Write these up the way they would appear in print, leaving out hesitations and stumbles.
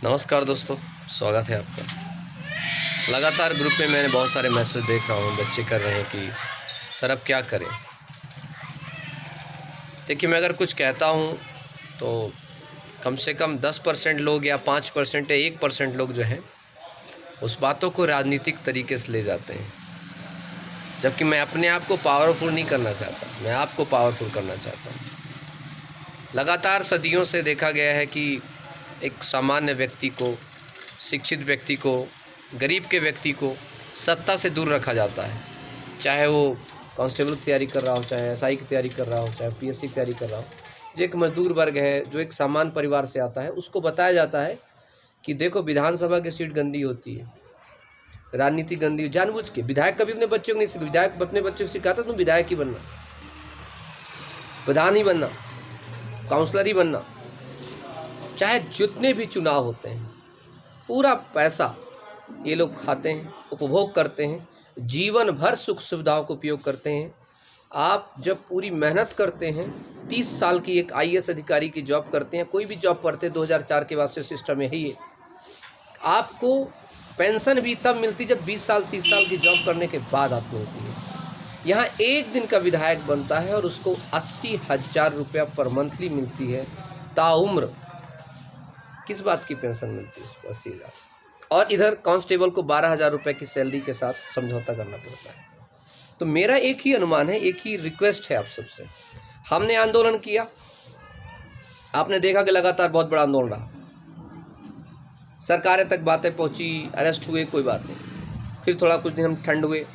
नमस्कार दोस्तों, स्वागत है आपका। लगातार ग्रुप में मैंने बहुत सारे मैसेज देख रहा हूँ, बच्चे कर रहे हैं कि सर अब क्या करें। देखिए, मैं अगर कुछ कहता हूँ तो कम से कम 10% लोग या 5% या 1% लोग जो हैं उस बातों को राजनीतिक तरीके से ले जाते हैं, जबकि मैं अपने आप को पावरफुल नहीं करना चाहता, मैं आपको पावरफुल करना चाहता हूँ। लगातार सदियों से देखा गया है कि एक सामान्य व्यक्ति को, शिक्षित व्यक्ति को, गरीब के व्यक्ति को सत्ता से दूर रखा जाता है। चाहे वो कांस्टेबल की तैयारी कर रहा हो, चाहे एसआई की तैयारी कर रहा हो, चाहे पीएससी की तैयारी कर रहा हो। जो एक मजदूर वर्ग है, जो एक सामान्य परिवार से आता है, उसको बताया जाता है कि देखो विधानसभा की सीट गंदी होती है, राजनीति गंदी। जानबूझ के विधायक कभी अपने बच्चों को नहीं सिखाता, विधायक अपने बच्चों को सिखाता तुम विधायक ही बनना, प्रधान ही बनना, काउंसलर ही बनना। चाहे जितने भी चुनाव होते हैं, पूरा पैसा ये लोग खाते हैं, उपभोग करते हैं, जीवन भर सुख सुविधाओं का उपयोग करते हैं। आप जब पूरी मेहनत करते हैं, 30 साल की एक आईएएस अधिकारी की जॉब करते हैं, कोई भी जॉब करते हैं, 2004 के बाद से सिस्टम है ही है। आपको पेंशन भी तब मिलती जब 20 साल 30 साल की जॉब करने के बाद आपको मिलती है। यहाँ एक दिन का विधायक बनता है और उसको 80,000 रुपया पर मंथली मिलती है। ताउम्र किस बात की पेंशन मिलती है उसको? 80,000। और इधर कांस्टेबल को 12,000 रुपये की सैलरी के साथ समझौता करना पड़ता है। तो मेरा एक ही अनुमान है, एक ही रिक्वेस्ट है आप सबसे। हमने आंदोलन किया, आपने देखा कि लगातार बहुत बड़ा आंदोलन रहा, सरकारें तक बातें पहुंची, अरेस्ट हुए, कोई बात नहीं। फिर थोड़ा कुछ दिन हम ठंड हुए,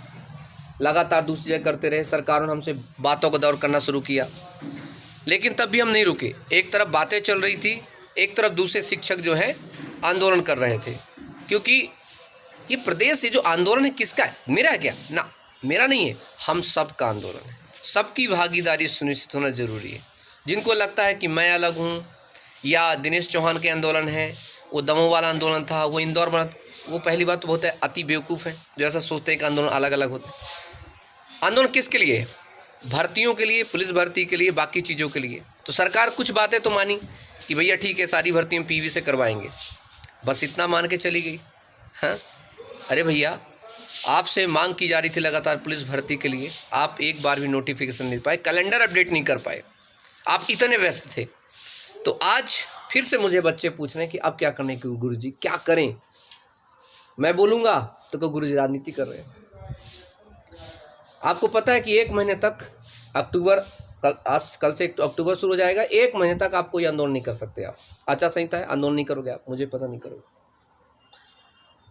लगातार दूसरी जगह करते रहे, सरकारों ने हमसे बातों का दौर करना शुरू किया, लेकिन तब भी हम नहीं रुके। एक तरफ बातें चल रही थी, एक तरफ दूसरे शिक्षक जो हैं आंदोलन कर रहे थे। क्योंकि ये प्रदेश से जो आंदोलन है किसका है? मेरा है क्या? ना, मेरा नहीं है, हम सब का आंदोलन है। सबकी भागीदारी सुनिश्चित होना जरूरी है। जिनको लगता है कि मैं अलग हूँ, या दिनेश चौहान के आंदोलन है, वो दमोह वाला आंदोलन था, वो इंदौर बना, वो पहली बात तो बहुत है अति बेवकूफ़ है जो ऐसा सोचते हैं कि आंदोलन अलग अलग होते हैं। आंदोलन किसके लिए है? भर्तियों के लिए, पुलिस भर्ती के लिए, बाकी चीज़ों के लिए। तो सरकार कुछ बातें तो मानी कि भैया ठीक है, सारी भर्ती हम पीवी से करवाएंगे, बस इतना मान के चली गई। हाँ, अरे भैया, आपसे मांग की जा रही थी लगातार पुलिस भर्ती के लिए, आप एक बार भी नोटिफिकेशन नहीं पाए, कैलेंडर अपडेट नहीं कर पाए, आप इतने व्यस्त थे। तो आज फिर से मुझे बच्चे पूछ रहे हैं कि अब क्या करने की गुरुजी, क्या करें? मैं बोलूँगा तो को गुरुजी राजनीति कर रहे हैं। आपको पता है कि 1 महीने तक, अक्टूबर कल से अक्टूबर शुरू हो जाएगा, 1 महीने तक आप कोई आंदोलन नहीं कर सकते। आप आचार संहिता है, आंदोलन नहीं करोगे आप, मुझे पता नहीं करोगे।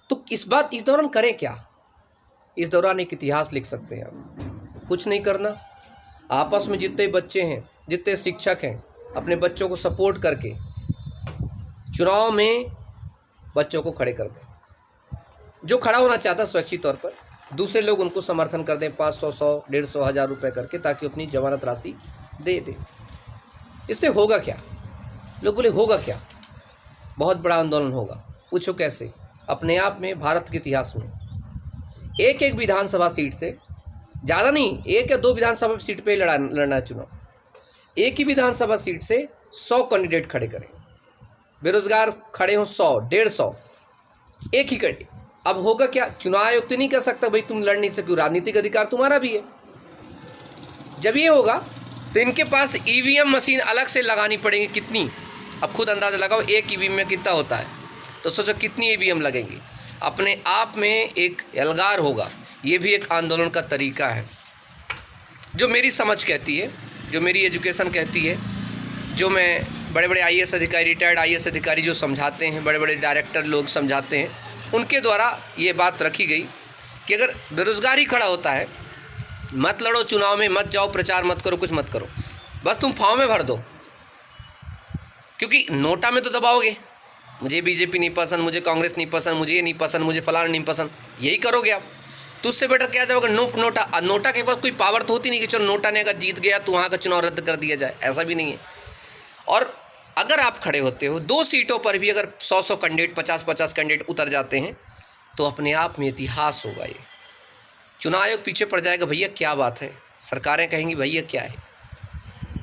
तो इस दौरान करें क्या? इस दौरान एक इतिहास लिख सकते हैं आप। कुछ नहीं करना, आपस में जितने बच्चे हैं, जितने शिक्षक हैं, अपने बच्चों को सपोर्ट करके चुनाव में बच्चों को खड़े कर दें। जो खड़ा होना चाहता है स्वैच्छिक तौर पर, दूसरे लोग उनको समर्थन कर दें, 500, 100, 150, 1000 रुपये करके, ताकि अपनी जमानत राशि दे दें। इससे होगा क्या? लोग बोले होगा क्या? बहुत बड़ा आंदोलन होगा। पूछो कैसे? अपने आप में भारत के इतिहास में एक एक विधानसभा सीट से, ज़्यादा नहीं, 1 या 2 विधानसभा सीट पे लड़ना चुनाव, एक ही विधानसभा सीट से 100 कैंडिडेट खड़े करें, बेरोजगार खड़े हों 100, 150, एक ही कैंडिडेट। अब होगा क्या? चुनाव आयोग तो नहीं कर सकता भाई तुम लड़ नहीं सकते, राजनीतिक अधिकार तुम्हारा भी है। जब ये होगा तो इनके पास ईवीएम मशीन अलग से लगानी पड़ेगी। कितनी? अब खुद अंदाज़ा लगाओ, एक ईवीएम में कितना होता है, तो सोचो कितनी ईवीएम लगेंगी। अपने आप में एक एल्गार होगा। ये भी एक आंदोलन का तरीका है, जो मेरी समझ कहती है, जो मेरी एजुकेशन कहती है, जो मैं बड़े बड़े आईएएस अधिकारी, रिटायर्ड आईएएस अधिकारी जो समझाते हैं, बड़े बड़े डायरेक्टर लोग समझाते हैं, उनके द्वारा ये बात रखी गई कि अगर बेरोजगारी खड़ा होता है, मत लड़ो चुनाव में, मत जाओ, प्रचार मत करो, कुछ मत करो, बस तुम फॉर्म में भर दो। क्योंकि नोटा में तो दबाओगे, मुझे बीजेपी नहीं पसंद, मुझे कांग्रेस नहीं पसंद, मुझे ये नहीं पसंद, मुझे फलाना नहीं पसंद, यही करोगे आप। तो उससे बेटर क्या जाओगे? नोटा। नोटा के पास कोई पावर तो होती नहीं कि चलो नोटा ने अगर जीत गया तो वहाँ का चुनाव रद्द कर दिया जाए, ऐसा भी नहीं है। और अगर आप खड़े होते हो 2 सीटों पर भी, अगर 100 कैंडिडेट, 50 कैंडिडेट उतर जाते हैं, तो अपने आप में इतिहास होगा। ये चुनाव आयोग पीछे पड़ जाएगा, भैया क्या बात है, सरकारें कहेंगी भैया क्या है।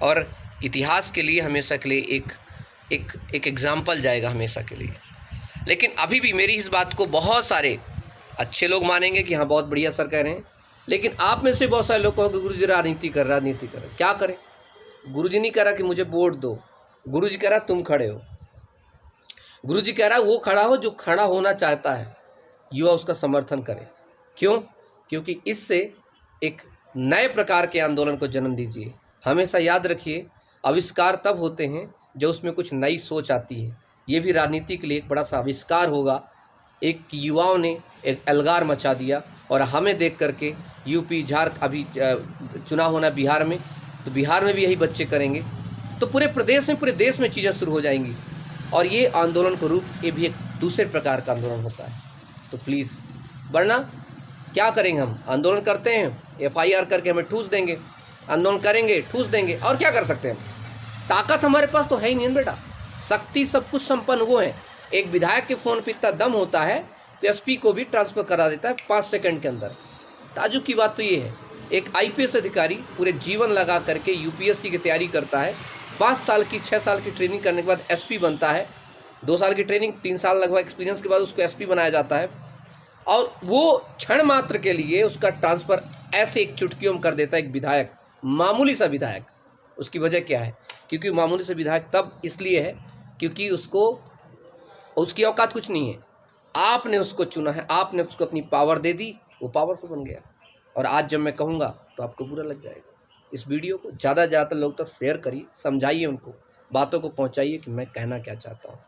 और इतिहास के लिए हमेशा के लिए एक एग्जाम्पल जाएगा हमेशा के लिए। लेकिन अभी भी मेरी इस बात को बहुत सारे अच्छे लोग मानेंगे कि हाँ बहुत बढ़िया सर कह रहे हैं, लेकिन आप में से बहुत सारे लोग कहोगे गुरुजी राजनीति कर क्या करें? गुरुजी नहीं कह रहा कि मुझे वोट दो, गुरुजी कह रहा तुम खड़े हो। गुरुजी कह रहा वो खड़ा हो जो खड़ा होना चाहता है, युवा उसका समर्थन करे। क्यों? क्योंकि इससे एक नए प्रकार के आंदोलन को जन्म दीजिए। हमेशा याद रखिए, आविष्कार तब होते हैं जब उसमें कुछ नई सोच आती है। ये भी राजनीति के लिए एक बड़ा सा आविष्कार होगा। एक युवाओं ने एक अलगार मचा दिया और हमें देख करके यूपी झारखंड, अभी चुनाव होना बिहार में, तो बिहार में भी यही बच्चे करेंगे, तो पूरे प्रदेश में, पूरे देश में चीज़ें शुरू हो जाएंगी। और ये आंदोलन का रूप, ये भी एक दूसरे प्रकार का आंदोलन होता है। तो प्लीज़, वरना क्या करेंगे हम? आंदोलन करते हैं, FIR करके हमें ठूस देंगे, आंदोलन करेंगे ठूस देंगे, और क्या कर सकते हैं हम? ताकत हमारे पास तो है ही नहीं बेटा। शक्ति सब कुछ संपन्न वो है। एक विधायक के फ़ोन पे इतना दम होता है कि SP को भी ट्रांसफ़र करा देता है 5 सेकंड के अंदर। ताजुब की बात तो ये है, एक IPS अधिकारी पूरे जीवन लगा करके UPSC की तैयारी करता है, 5 साल की 6 साल की ट्रेनिंग करने के बाद SP बनता है, 2 साल की ट्रेनिंग 3 साल लगभग एक्सपीरियंस के बाद उसको SP बनाया जाता है, और वो क्षण मात्र के लिए उसका ट्रांसफ़र ऐसे एक चुटकियों में कर देता है एक विधायक, मामूली सा विधायक। उसकी वजह क्या है? क्योंकि मामूली से विधायक तब इसलिए है क्योंकि उसकी औकात कुछ नहीं है। आपने उसको चुना है, आपने उसको अपनी पावर दे दी, वो पावरफुल बन गया। और आज जब मैं कहूँगा तो आपको बुरा लग जाएगा। इस वीडियो को ज़्यादा से ज़्यादा लोग तक शेयर करिए, समझाइए उनको, बातों को पहुँचाइए कि मैं कहना क्या चाहता हूँ।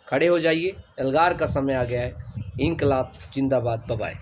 खड़े हो जाइए, एल्गार का समय आ गया है। इंकलाब जिंदाबाद। Bye bye.